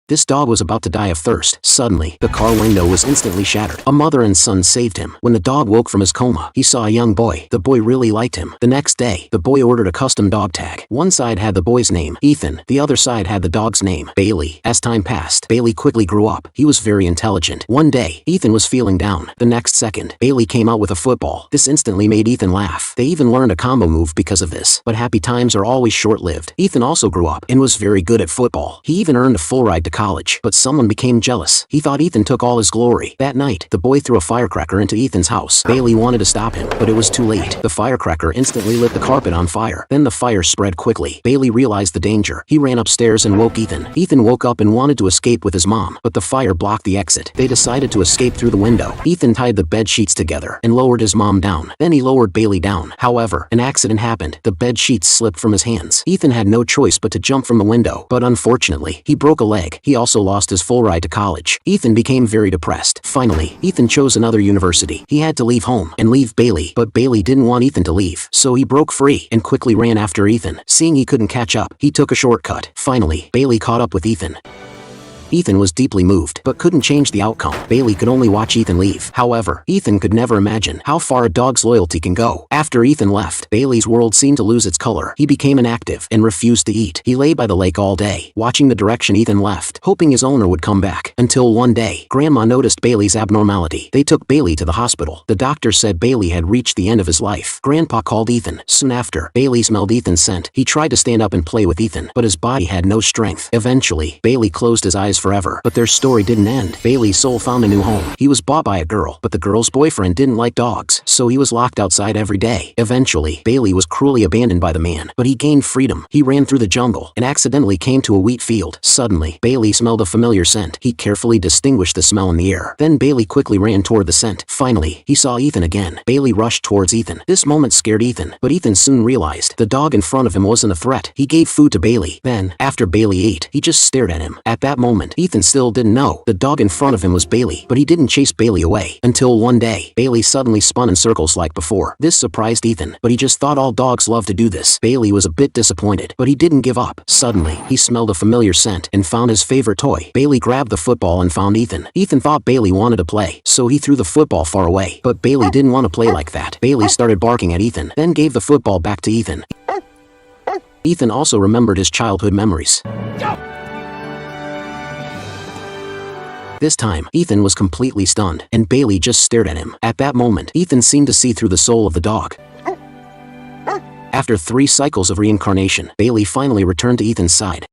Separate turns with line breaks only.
This dog was about to die of thirst. Suddenly, the car window was instantly shattered. A mother and son saved him. When the dog woke from his coma, he saw a young boy. The boy really liked him. The next day, the boy ordered a custom dog tag. One side had the boy's name, Ethan. The other side had the dog's name, Bailey. As time passed, Bailey quickly grew up. He was very intelligent. One day, Ethan was feeling down. The next second, Bailey came out with a football. This instantly made Ethan laugh. They even learned a combo move because of this. But happy times are always short-lived. Ethan also grew up and was very good at football. He even earned a full ride to college. But someone became jealous. He thought Ethan took all his glory. That night, the boy threw a firecracker into Ethan's house. Bailey wanted to stop him, but it was too late. The firecracker instantly lit the carpet on fire. Then the fire spread quickly. Bailey realized the danger. He ran upstairs and woke Ethan. Ethan woke up and wanted to escape with his mom, but the fire blocked the exit. They decided to escape through the window. Ethan tied the bed sheets together and lowered his mom down. Then he lowered Bailey down. However, an accident happened. The bed sheets slipped from his hands. Ethan had no choice but to jump from the window, but unfortunately, he broke a leg. He also lost his full ride to college. Ethan became very depressed. Finally, Ethan chose another university. He had to leave home and leave Bailey, but Bailey didn't want Ethan to leave, so he broke free and quickly ran after Ethan. Seeing he couldn't catch up, he took a shortcut. Finally, Bailey caught up with Ethan. Ethan was deeply moved, but couldn't change the outcome. Bailey could only watch Ethan leave. However, Ethan could never imagine how far a dog's loyalty can go. After Ethan left, Bailey's world seemed to lose its color. He became inactive and refused to eat. He lay by the lake all day, watching the direction Ethan left, hoping his owner would come back. Until one day, Grandma noticed Bailey's abnormality. They took Bailey to the hospital. The doctor said Bailey had reached the end of his life. Grandpa called Ethan. Soon after, Bailey smelled Ethan's scent. He tried to stand up and play with Ethan, but his body had no strength. Eventually, Bailey closed his eyes forever. But their story didn't end. Bailey's soul found a new home. He was bought by a girl, but the girl's boyfriend didn't like dogs, so he was locked outside every day. Eventually, Bailey was cruelly abandoned by the man, but he gained freedom. He ran through the jungle and accidentally came to a wheat field. Suddenly, Bailey smelled a familiar scent. He carefully distinguished the smell in the air. Then Bailey quickly ran toward the scent. Finally, he saw Ethan again. Bailey rushed towards Ethan. This moment scared Ethan, but Ethan soon realized the dog in front of him wasn't a threat. He gave food to Bailey. Then, after Bailey ate, he just stared at him. At that moment, Ethan still didn't know the dog in front of him was Bailey, but he didn't chase Bailey away. Until one day, Bailey suddenly spun in circles like before. This surprised Ethan, but he just thought all dogs love to do this. Bailey was a bit disappointed, but he didn't give up. Suddenly, he smelled a familiar scent and found his favorite toy. Bailey grabbed the football and found Ethan. Ethan thought Bailey wanted to play, so he threw the football far away. But Bailey didn't want to play like that. Bailey started barking at Ethan, then gave the football back to Ethan. Ethan also remembered his childhood memories. This time, Ethan was completely stunned, and Bailey just stared at him. At that moment, Ethan seemed to see through the soul of the dog. After 3 cycles of reincarnation, Bailey finally returned to Ethan's side.